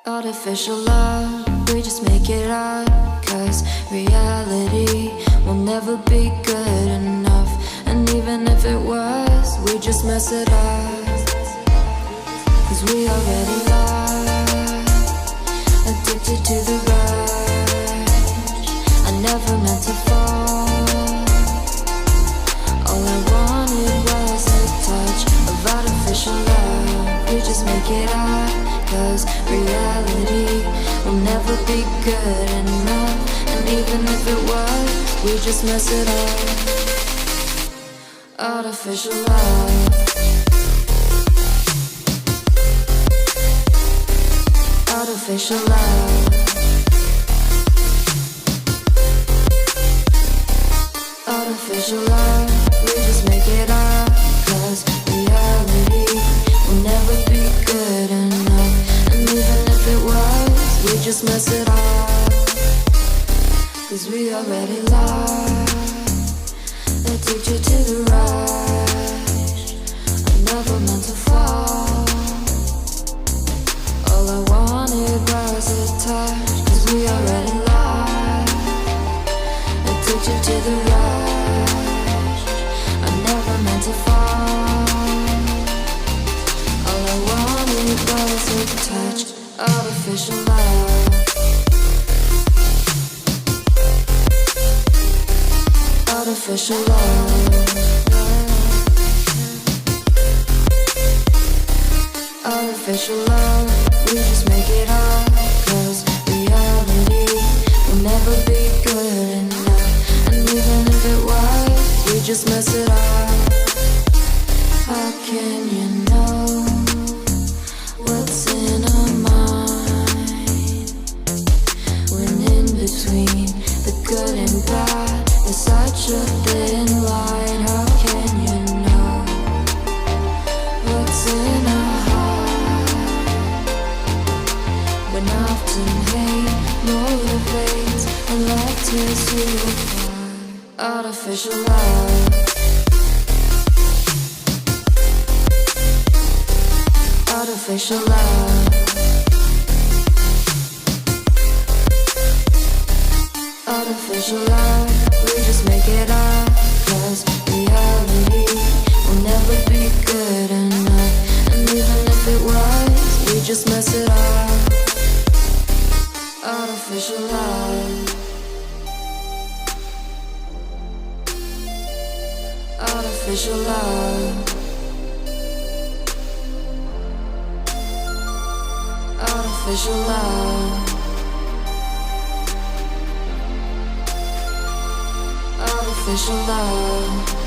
Artificial love, we just make it up, 'cause reality will never be good enough. And even if it was, we just mess it up, 'cause we already lost, addicted to the rush. I never meant to fall. All I wanted was a touch of artificial love. We just make it up, 'cause reality will never be good enough. And even if it was, we just mess it up. Artificial love. Artificial love. Artificial love. We just make it up, 'cause reality will never be good enough. And even if it was, we just mess it up, 'cause we already lost, addicted to the rush. I never meant to fall. All I wanted was a touch, 'cause we already lost, addicted to the rush. I never meant to fall. All I wanted was a touch. Artificial love. Artificial love. Artificial love. We just make it up, 'cause reality will never be good enough. And even if it was, we just mess it up. How can you know what's in our mind, when in between the good and bad there's such a thin line? How can you know what's in our heart, when often hate motivates and love tears you apart? Artificial love. Artificial love. Artificial love. We just make it up, 'cause reality will never be good enough. And even if it was, we just mess it up. Artificial love. Artificial love. Artificial love. Artificial love.